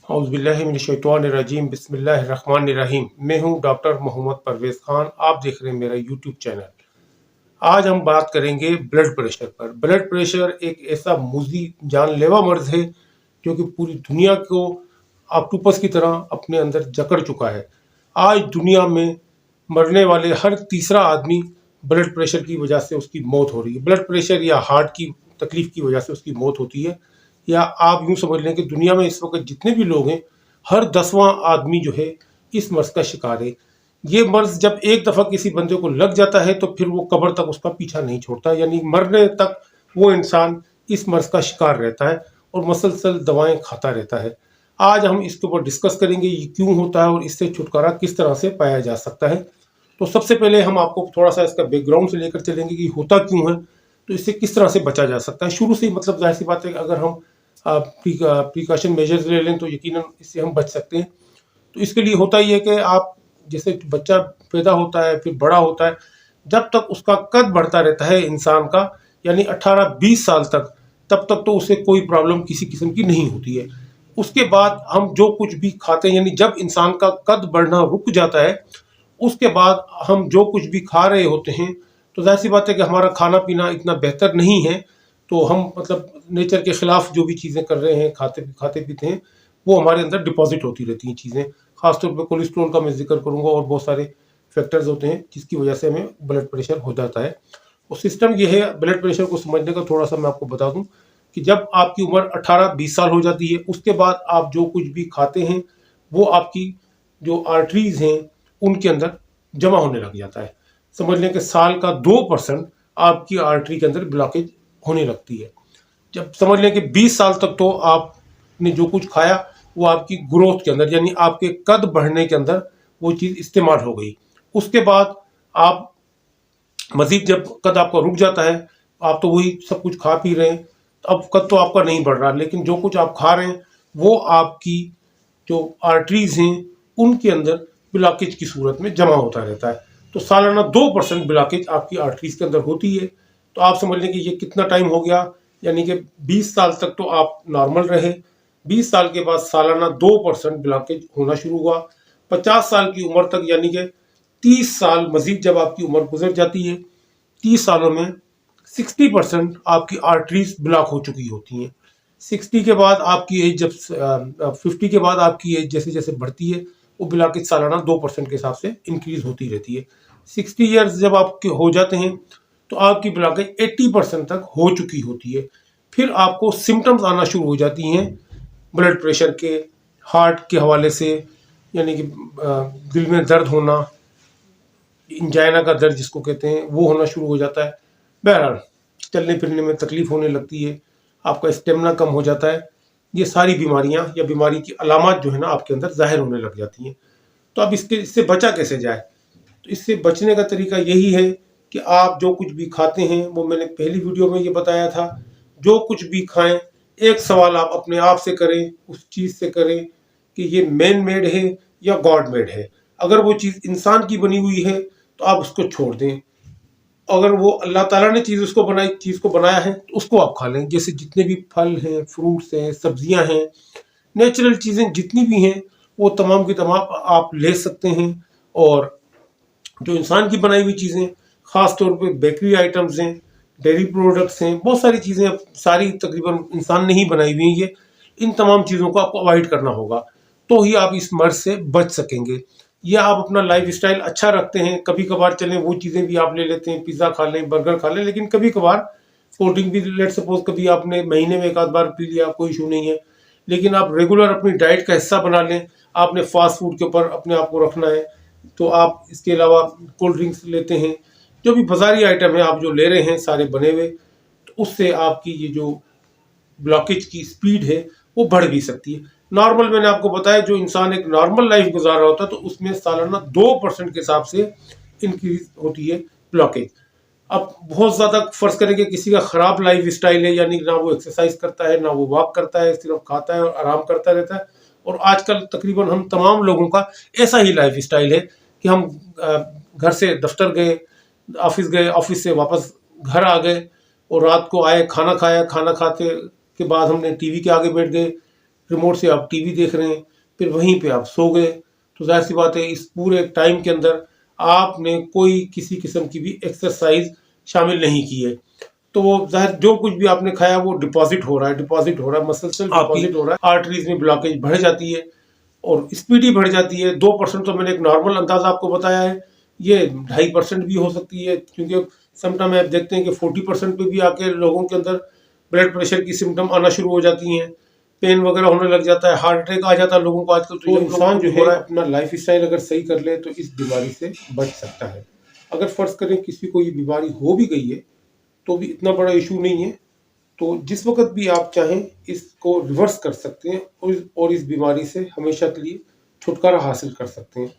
औज़ुबिल्लाहिमिनश्शैतानिर्रजीम बिस्मिल्लाहिर्रहमानिर्रहीम। मैं हूं डॉक्टर मोहम्मद परवेज़ खान। आप देख रहे हैं मेरा यूट्यूब चैनल। आज हम बात करेंगे ब्लड प्रेशर पर। ब्लड प्रेशर एक ऐसा मुज़ी जानलेवा मर्ज़ है जो कि पूरी दुनिया को ऑक्टोपस की तरह अपने अंदर जकड़ चुका है। आज दुनिया में मरने वाले हर तीसरा आदमी ब्लड प्रेशर की वजह से उसकी मौत हो रही है। ब्लड प्रेशर या हार्ट की तकलीफ की वजह से उसकी मौत होती है। या आप यूं समझ लें कि दुनिया में इस वक्त जितने भी लोग हैं, हर 10वां आदमी जो है इस मर्ज का शिकार है। ये मर्ज जब एक दफ़ा किसी बंदे को लग जाता है तो फिर वो कब्र तक उसका पीछा नहीं छोड़ता, यानी मरने तक वो इंसान इस मर्ज का शिकार रहता है और मसलसल दवाएं खाता रहता है। आज हम इसके ऊपर डिस्कस करेंगे ये क्यों होता है और इससे छुटकारा किस तरह से पाया जा सकता है। तो सबसे पहले हम आपको थोड़ा सा इसका बैकग्राउंड से लेकर चलेंगे कि होता क्यों है, तो इससे किस तरह से बचा जा सकता है। शुरू से ही मतलब जाहिर सी बात है कि अगर हम प्रिकॉशन मेजर्स ले लें तो यकीनन इससे हम बच सकते हैं। तो इसके लिए होता ही है कि आप जैसे बच्चा पैदा होता है फिर बड़ा होता है, जब तक उसका कद बढ़ता रहता है इंसान का, यानी 18-20 साल तक, तब तक तो उसे कोई प्रॉब्लम किसी किस्म की नहीं होती है। उसके बाद हम जो कुछ भी खाते हैं, यानी जब इंसान का कद बढ़ना रुक जाता है, उसके बाद हम जो कुछ भी खा रहे होते हैं तो जाहिर सी बात है कि हमारा खाना पीना इतना बेहतर नहीं है। तो हम मतलब नेचर के ख़िलाफ़ जो भी चीज़ें कर रहे हैं, खाते पीते हैं, वो हमारे अंदर डिपॉजिट होती रहती हैं चीज़ें। ख़ासतौर पे कोलेस्ट्रॉल का मैं ज़िक्र करूँगा और बहुत सारे फैक्टर्स होते हैं जिसकी वजह से हमें ब्लड प्रेशर हो जाता है। और सिस्टम ये है ब्लड प्रेशर को समझने का, थोड़ा सा मैं आपको बता दूँ कि जब आपकी उम्र 18-20 साल हो जाती है, उसके बाद आप जो कुछ भी खाते हैं वो आपकी जो आर्टरीज़ हैं उनके अंदर जमा होने लग जाता है। समझ लें कि साल का 2% आपकी आर्टरी के अंदर ब्लॉकेज होने लगती है। जब समझ लें कि 20 साल तक तो आपने जो कुछ खाया वो आपकी ग्रोथ के अंदर, यानी आपके कद बढ़ने के अंदर वो चीज़ इस्तेमाल हो गई। उसके बाद आप मज़ीद जब कद आपका रुक जाता है, आप तो वही सब कुछ खा पी रहे हैं, अब कद तो आपका नहीं बढ़ रहा, लेकिन जो कुछ आप खा रहे हैं वो आपकी जो आर्टरीज़ हैं उनके अंदर ब्लॉकेज की सूरत में जमा होता रहता है। तो सालाना 2% ब्लॉकेज आपकी आर्टरीज़ के अंदर होती है। तो आप समझ लें कि ये कितना टाइम हो गया, यानी कि 20 साल तक तो आप नॉर्मल रहे। 20 साल के बाद सालाना 2% ब्लॉकेज होना शुरू हुआ। 50 साल की उम्र तक, यानी कि 30 साल मजीद जब आपकी उम्र गुजर जाती है, 30 सालों में 60% आपकी आर्टरीज ब्लॉक हो चुकी होती हैं। 60 के बाद आपकी एज जब 50 के बाद आपकी एज जैसे जैसे बढ़ती है वो ब्लॉकेज सालाना 2% के हिसाब से इंक्रीज होती रहती है। 60 ईयर्स जब आपके हो जाते हैं तो आपकी ब्लॉकेज 80% तक हो चुकी होती है। फिर आपको सिम्टम्स आना शुरू हो जाती हैं ब्लड प्रेशर के, हार्ट के हवाले से, यानी कि दिल में दर्द होना, इंजाइना का दर्द जिसको कहते हैं, वो होना शुरू हो जाता है। बहरहाल चलने फिरने में तकलीफ होने लगती है, आपका स्टेमिना कम हो जाता है। ये सारी बीमारियां या बीमारी की अलामत जो है ना आपके अंदर जाहिर होने लग जाती हैं। तो अब इससे बचा कैसे जाए? तो इससे बचने का तरीका यही है कि आप जो कुछ भी खाते हैं, वो मैंने पहली वीडियो में ये बताया था, जो कुछ भी खाएं एक सवाल आप अपने आप से करें, उस चीज़ से करें कि ये मैन मेड है या गॉड मेड है। अगर वो चीज़ इंसान की बनी हुई है तो आप उसको छोड़ दें। अगर वो अल्लाह ताला ने चीज़ को बनाया है तो उसको आप खा लें। जैसे जितने भी फल हैं, फ्रूट्स हैं, सब्जियां हैं, नेचुरल चीज़ें जितनी भी हैं वो तमाम की तमाम आप ले सकते हैं। और जो इंसान की बनाई हुई चीज़ें, ख़ास तौर पे बेकरी आइटम्स हैं, डेयरी प्रोडक्ट्स हैं, बहुत सारी चीज़ें अब सारी तकरीबन इंसान ने ही बनाई हुई हैं। ये इन तमाम चीज़ों को आपको अवॉइड करना होगा, तो ही आप इस मर्ज से बच सकेंगे। या आप अपना लाइफ स्टाइल अच्छा रखते हैं, कभी कभार चलें वो चीज़ें भी आप ले लेते हैं, पिज़्ज़ा खा लें, बर्गर खा लें, लेकिन कभी कभार कोल्ड ड्रिंक भी लेट सपोज कभी आपने महीने में एक आध बार पी लिया, कोई इशू नहीं है। लेकिन आप रेगुलर अपनी डाइट का हिस्सा बना लें। आपने फास्ट फूड के ऊपर अपने आप को रखना है, तो आप इसके अलावा कोल्ड ड्रिंक्स लेते हैं, जो भी बाज़ारी आइटम है आप जो ले रहे हैं सारे बने हुए, तो उससे आपकी ये जो ब्लॉकेज की स्पीड है वो बढ़ भी सकती है। नॉर्मल मैंने आपको बताया, जो इंसान एक नॉर्मल लाइफ गुजार रहा होता है तो उसमें सालाना 2% के हिसाब से इंक्रीज होती है ब्लॉकेज। अब बहुत ज़्यादा फर्ज करें कि किसी का ख़राब लाइफ स्टाइल है, यानी ना वो एक्सरसाइज करता है, ना वो वॉक करता है, सिर्फ खाता है और आराम करता रहता है। और आजकल तकरीबन हम तमाम लोगों का ऐसा ही लाइफ स्टाइल है कि हम घर से दफ्तर गए, ऑफिस से वापस घर आ गए और रात को आए, खाना खाया, खाना खाते के बाद हमने टीवी के आगे बैठ गए, रिमोट से आप टीवी देख रहे हैं, फिर वहीं पे आप सो गए, तो जाहिर सी बात है इस पूरे टाइम के अंदर आपने कोई किसी किस्म की भी एक्सरसाइज शामिल नहीं की है। तो वो ज़ाहिर जो कुछ भी आपने खाया वो डिपॉजिट हो रहा है, डिपॉजिट हो रहा है, मसलसल डिपॉजिट हो रहा है, आर्टरीज में ब्लॉकेज बढ़ जाती है और स्पीड ही बढ़ जाती है। 2% तो मैंने एक नॉर्मल अंदाजा आपको बताया है, ये 2.5% भी हो सकती है, क्योंकि समटाइम आप देखते हैं कि 40% पे भी आके लोगों के अंदर ब्लड प्रेशर की सिम्टम आना शुरू हो जाती हैं, पेन वगैरह होने लग जाता है, हार्ट अटैक आ जाता है लोगों को आजकल। तो इंसान जो है अपना लाइफ स्टाइल अगर सही कर ले तो इस बीमारी से बच सकता है। अगर फर्ज करें किसी को ये बीमारी हो भी गई है तो भी इतना बड़ा इशू नहीं है, तो जिस वक्त भी आप चाहें इसको रिवर्स कर सकते हैं और इस बीमारी से हमेशा के लिए छुटकारा हासिल कर सकते हैं।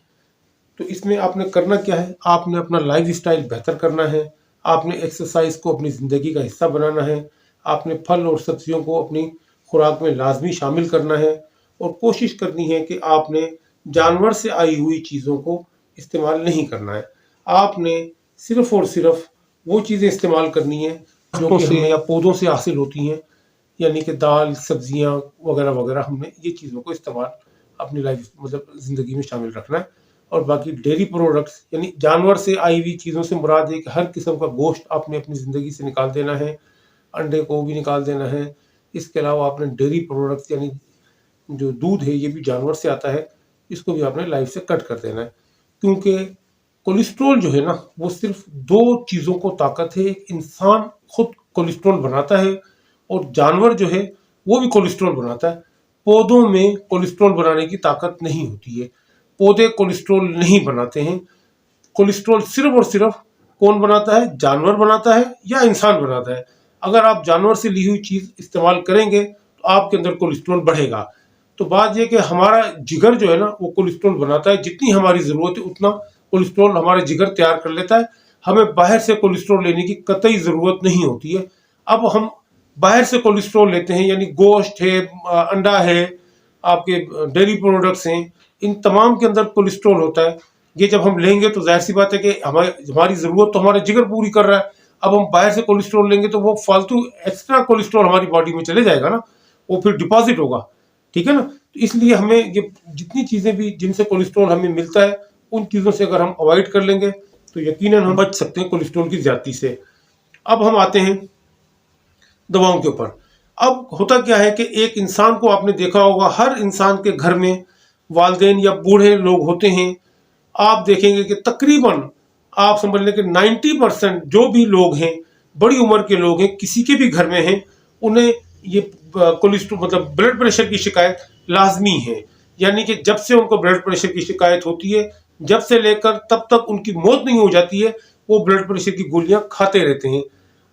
तो इसमें आपने करना क्या है, आपने अपना लाइफ स्टाइल बेहतर करना है, आपने एक्सरसाइज को अपनी ज़िंदगी का हिस्सा बनाना है, आपने फल और सब्जियों को अपनी खुराक में लाजमी शामिल करना है और कोशिश करनी है कि आपने जानवर से आई हुई चीज़ों को इस्तेमाल नहीं करना है। आपने सिर्फ़ और सिर्फ वो चीज़ें इस्तेमाल करनी है जो कि हमें या पौधों से हासिल होती हैं, यानी कि दाल, सब्जियां वगैरह वगैरह, हमने ये चीज़ों को इस्तेमाल अपनी लाइफ मतलब ज़िंदगी में शामिल रखना है। और बाकी डेयरी प्रोडक्ट्स यानी जानवर से आई हुई चीज़ों से मुराद है कि हर किस्म का गोश्त आपने अपनी ज़िंदगी से निकाल देना है, अंडे को भी निकाल देना है। इसके अलावा आपने डेयरी प्रोडक्ट्स यानी जो दूध है ये भी जानवर से आता है, इसको भी आपने लाइफ से कट कर देना है, क्योंकि कोलेस्ट्रॉल जो है ना वो सिर्फ दो चीज़ों को ताकत है। एक इंसान खुद कोलेस्ट्रॉल बनाता है और जानवर जो है वो भी कोलेस्ट्रॉल बनाता है। पौधों में कोलेस्ट्रॉल बनाने की ताकत नहीं होती है, पौधे कोलेस्ट्रॉल नहीं बनाते हैं। कोलेस्ट्रॉल सिर्फ और सिर्फ कौन बनाता है, जानवर बनाता है या इंसान बनाता है। अगर आप जानवर से ली हुई चीज़ इस्तेमाल करेंगे तो आपके अंदर कोलेस्ट्रॉल बढ़ेगा। तो बात यह कि हमारा जिगर जो है ना वो कोलेस्ट्रॉल बनाता है, जितनी हमारी ज़रूरत है उतना कोलेस्ट्रॉल हमारा जिगर तैयार कर लेता है। हमें बाहर से कोलेस्ट्रॉल लेने की कतई ज़रूरत नहीं होती है। अब हम बाहर से कोलेस्ट्रॉल लेते हैं, यानी गोश्त है, अंडा है, आपके डेयरी प्रोडक्ट्स हैं, इन तमाम के अंदर कोलेस्ट्रॉल होता है। ये जब हम लेंगे तो जाहिर सी बात है कि हमारी ज़रूरत तो हमारा जिगर पूरी कर रहा है। अब हम बाहर से कोलेस्ट्रॉल लेंगे तो वो फालतू एक्स्ट्रा कोलेस्ट्रॉल हमारी बॉडी में चले जाएगा ना, वो फिर डिपॉजिट होगा, ठीक है ना। तो इसलिए हमें ये जितनी चीज़ें भी जिनसे कोलेस्ट्रॉल हमें मिलता है उन चीज़ों से अगर हम अवॉइड कर लेंगे तो यकीनन हम बच सकते हैं कोलेस्ट्रॉल की ज़्यादती से। अब हम आते हैं दवाओं के ऊपर। अब होता क्या है कि एक इंसान को आपने देखा होगा, हर इंसान के घर में वालिदैन या बूढ़े लोग होते हैं। आप देखेंगे कि तकरीबन आप समझ लें कि 90% जो भी लोग हैं, बड़ी उम्र के लोग हैं, किसी के भी घर में हैं, उन्हें ये कोलेस्ट्रॉल मतलब ब्लड प्रेशर की शिकायत लाजमी है। यानी कि जब से उनको ब्लड प्रेशर की शिकायत होती है, जब से लेकर तब तक उनकी मौत नहीं हो जाती है, वो ब्लड प्रेशर की गोलियां खाते रहते हैं।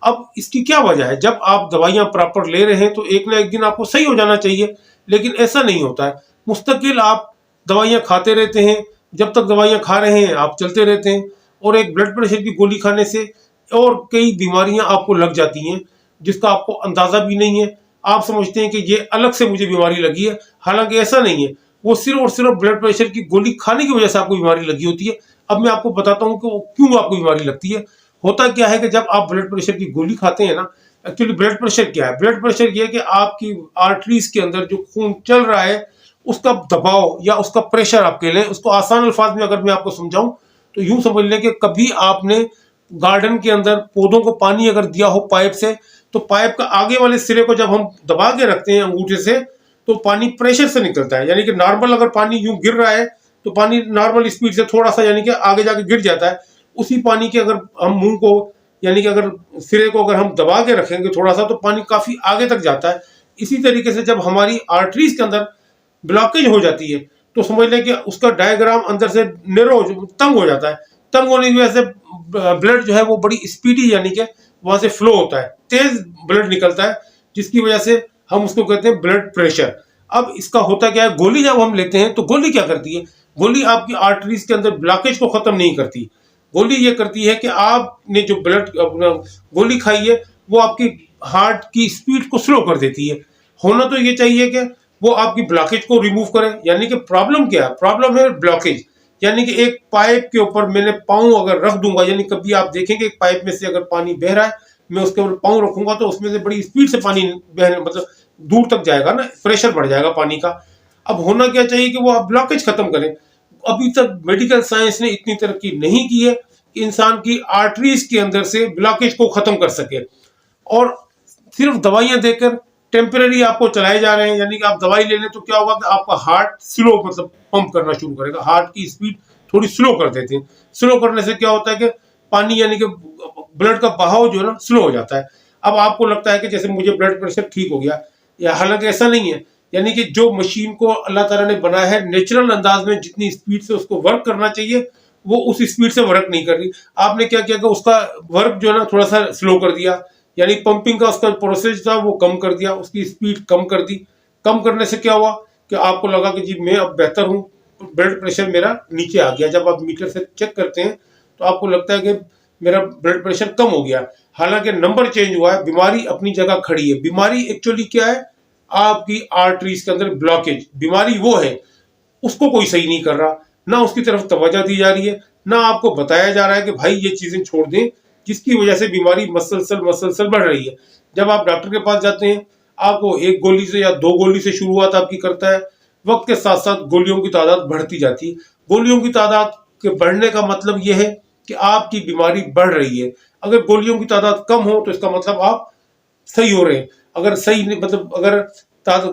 अब इसकी क्या वजह है, जब आप दवाइयां प्रॉपर ले रहे हैं तो एक ना एक दिन आपको सही हो जाना चाहिए, लेकिन ऐसा नहीं होता है। मुस्तकिल आप दवाइयां खाते रहते हैं, जब तक दवाइयां खा रहे हैं आप चलते रहते हैं, और एक ब्लड प्रेशर की गोली खाने से और कई बीमारियां आपको लग जाती हैं जिसका आपको अंदाज़ा भी नहीं है। आप समझते हैं कि ये अलग से मुझे बीमारी लगी है, हालांकि ऐसा नहीं है। वो सिर्फ और सिर्फ ब्लड प्रेशर की गोली खाने की वजह से आपको बीमारी लगी होती है। अब मैं आपको बताता हूँ कि क्यों आपको बीमारी लगती है। होता क्या है कि जब आप ब्लड प्रेशर की गोली खाते हैं ना, एक्चुअली ब्लड प्रेशर क्या है, ब्लड प्रेशर ये है कि आपकी आर्टरीज के अंदर जो खून चल रहा है उसका दबाव या उसका प्रेशर आप कह लें। उसको आसान अल्फाज में अगर मैं आपको समझाऊं तो यूं समझ लें कि कभी आपने गार्डन के अंदर पौधों को पानी अगर दिया हो पाइप से, तो पाइप का आगे वाले सिरे को जब हम दबा के रखते हैं अंगूठे से तो पानी प्रेशर से निकलता है। यानी कि नॉर्मल अगर पानी यूं गिर रहा है तो पानी नॉर्मल स्पीड से थोड़ा सा यानी कि आगे जाके गिर जाता है। उसी पानी के अगर हम मुंह को यानी कि अगर सिरे को अगर हम दबा के रखेंगे थोड़ा सा तो पानी काफी आगे तक जाता है। इसी तरीके से जब हमारी आर्टरीज के अंदर ब्लॉकेज हो जाती है तो समझ लें कि उसका डायग्राम अंदर से नैरो तंग हो जाता है। तंग होने की वजह से ब्लड जो है वो बड़ी स्पीडी यानी कि वहां से फ्लो होता है, तेज ब्लड निकलता है, जिसकी वजह से हम उसको कहते हैं ब्लड प्रेशर। अब इसका होता क्या है, गोली जब हम लेते हैं तो गोली क्या करती है, गोली आपकी आर्टरीज के अंदर ब्लॉकेज को खत्म नहीं करती। गोली ये करती है कि आपने जो ब्लड गोली खाई है वो आपकी हार्ट की स्पीड को स्लो कर देती है। होना तो ये चाहिए कि वो आपकी ब्लॉकेज को रिमूव करे। यानी कि प्रॉब्लम क्या है, प्रॉब्लम है ब्लॉकेज। यानी कि एक पाइप के ऊपर मैंने पाँव अगर रख दूंगा, यानी कभी आप देखेंगे एक पाइप में से अगर पानी बह रहा है, मैं उसके ऊपर पाँव रखूंगा तो उसमें से बड़ी स्पीड से पानी बहने मतलब दूर तक जाएगा ना, प्रेशर बढ़ जाएगा पानी का। अब होना क्या चाहिए कि वो आप ब्लॉकेज खत्म करें। अभी तक मेडिकल साइंस ने इतनी तरक्की नहीं की है कि इंसान की आर्टरीज के अंदर से ब्लॉकेज को खत्म कर सके, और सिर्फ दवाइयां देकर टेम्पररी आपको चलाए जा रहे हैं। यानी कि आप दवाई ले लें तो क्या होगा कि आपका हार्ट स्लो मतलब पंप करना शुरू करेगा, हार्ट की स्पीड थोड़ी स्लो कर देते हैं। स्लो करने से क्या होता है कि पानी यानी कि ब्लड का बहाव जो है ना स्लो हो जाता है। अब आपको लगता है कि जैसे मुझे ब्लड प्रेशर ठीक हो गया, या हालांकि ऐसा नहीं है। यानी कि जो मशीन को अल्लाह ताला ने बनाया है नेचुरल अंदाज में जितनी स्पीड से उसको वर्क करना चाहिए वो उस स्पीड से वर्क नहीं कर रही। आपने क्या किया कि उसका वर्क जो है ना थोड़ा सा स्लो कर दिया, यानी पंपिंग का उसका प्रोसेस था वो कम कर दिया, उसकी स्पीड कम कर दी। कम करने से क्या हुआ कि आपको लगा कि जी मैं अब बेहतर हूँ, ब्लड प्रेशर मेरा नीचे आ गया। जब आप मीटर से चेक करते हैं तो आपको लगता है कि मेरा ब्लड प्रेशर कम हो गया, हालांकि नंबर चेंज हुआ है, बीमारी अपनी जगह खड़ी है। बीमारी एक्चुअली क्या है, आपकी आर्टरीज के अंदर ब्लॉकेज बीमारी वो है, उसको कोई सही नहीं कर रहा, ना उसकी तरफ तवज्जो दी जा रही है, ना आपको बताया जा रहा है कि भाई ये चीजें छोड़ दें, जिसकी वजह से बीमारी मसलसल बढ़ रही है। जब आप डॉक्टर के पास जाते हैं, आपको एक गोली से या दो गोली से शुरुआत आपकी करता है, वक्त के साथ साथ गोलियों की तादाद बढ़ती जाती है। गोलियों की तादाद के बढ़ने का मतलब यह है कि आपकी बीमारी बढ़ रही है। अगर गोलियों की तादाद कम हो तो इसका मतलब आप सही हो रहे हैं। अगर सही नहीं मतलब अगर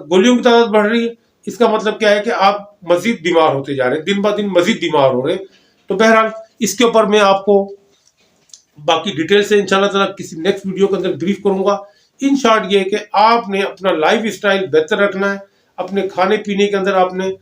गोलियों की तादाद बढ़ रही है, इसका मतलब क्या है कि आप मजीद बीमार होते जा रहे हैं, दिन ब दिन मजीद बीमार हो रहे हैं। तो बहरहाल इसके ऊपर मैं आपको बाकी डिटेल से इंशाल्लाह ताला किसी नेक्स्ट वीडियो के अंदर ब्रीफ करूंगा। इन शॉर्ट ये है कि आपने अपना लाइफ स्टाइल बेहतर रखना है। अपने खाने पीने के अंदर आपने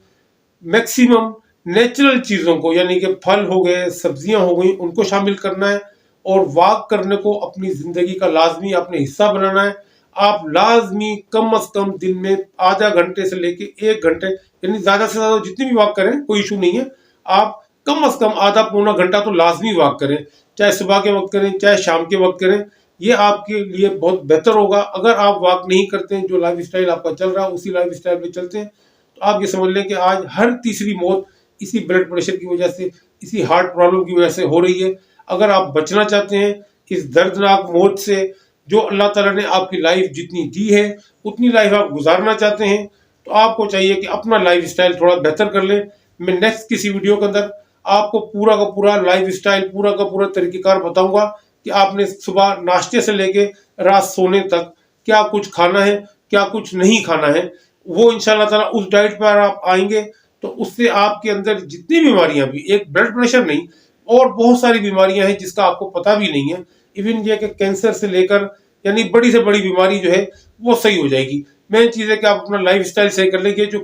मैक्सिमम नेचुरल चीज़ों को यानी कि फल हो गए, सब्जियां हो गई, उनको शामिल करना है, और वॉक करने को अपनी ज़िंदगी का लाजमी अपने हिस्सा बनाना है। आप लाजमी कम अज कम दिन में आधा घंटे से लेके 1 घंटे, यानी ज़्यादा से ज़्यादा जितनी भी वॉक करें कोई इशू नहीं है, आप कम अज कम आधा पौना घंटा तो लाजमी वॉक करें, चाहे सुबह के वक्त करें चाहे शाम के वक्त करें। ये आपके लिए बहुत बेहतर होगा। अगर आप वॉक नहीं करते हैं, जो लाइफ स्टाइल आपका चल रहा है उसी लाइफ स्टाइल में चलते हैं, तो आप ये समझ लें कि आज हर तीसरी मौत इसी ब्लड प्रेशर की वजह से, इसी हार्ट प्रॉब्लम की वजह से हो रही है। अगर आप बचना चाहते हैं इस दर्दनाक मौत से, जो अल्लाह ताला ने आपकी लाइफ जितनी दी है उतनी लाइफ आप गुजारना चाहते हैं, तो आपको चाहिए कि अपना लाइफ स्टाइल थोड़ा बेहतर कर लें। मैं नेक्स्ट किसी वीडियो के अंदर आपको पूरा का पूरा लाइफ स्टाइल, पूरा का पूरा तरीक़ेकार बताऊंगा कि आपने सुबह नाश्ते से लेके रात सोने तक क्या कुछ खाना है, क्या कुछ नहीं खाना है। वो इंशाल्लाह ताला उस डाइट पर आप आएंगे तो उससे आपके अंदर जितनी बीमारियां भी, एक ब्लड प्रेशर नहीं और बहुत सारी बीमारियां हैं जिसका आपको पता भी नहीं है, इवन ये कि कैंसर से लेकर यानी बड़ी से बड़ी बीमारी जो है वो सही हो जाएगी। मेन चीज़ है कि आप अपना लाइफ स्टाइल सही कर लेंगे। जो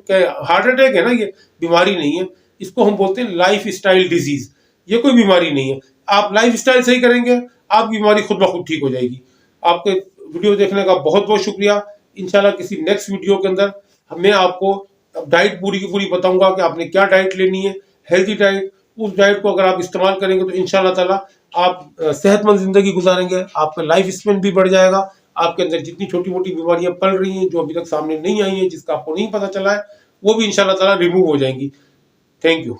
हार्ट अटैक है ना, ये बीमारी नहीं है, इसको हम बोलते हैं लाइफ स्टाइल डिजीज। ये कोई बीमारी नहीं है। आप लाइफ स्टाइल सही करेंगे, आपकी बीमारी खुद ब खुद ठीक हो जाएगी। आपके वीडियो देखने का बहुत बहुत शुक्रिया। इंशाल्लाह किसी नेक्स्ट वीडियो के अंदर मैं आपको डाइट पूरी की पूरी बताऊंगा कि आपने क्या डाइट लेनी है, हेल्दी डाइट। उस डाइट को अगर आप इस्तेमाल करेंगे तो इंशाल्लाह ताला आप सेहतमंद जिंदगी गुजारेंगे, आपका लाइफ स्पेन भी बढ़ जाएगा। आपके अंदर जितनी छोटी मोटी बीमारियां पल रही हैं, जो अभी तक सामने नहीं आई हैं, जिसका आपको नहीं पता चला है, वो भी इंशाल्लाह ताला रिमूव हो जाएंगी। Thank you.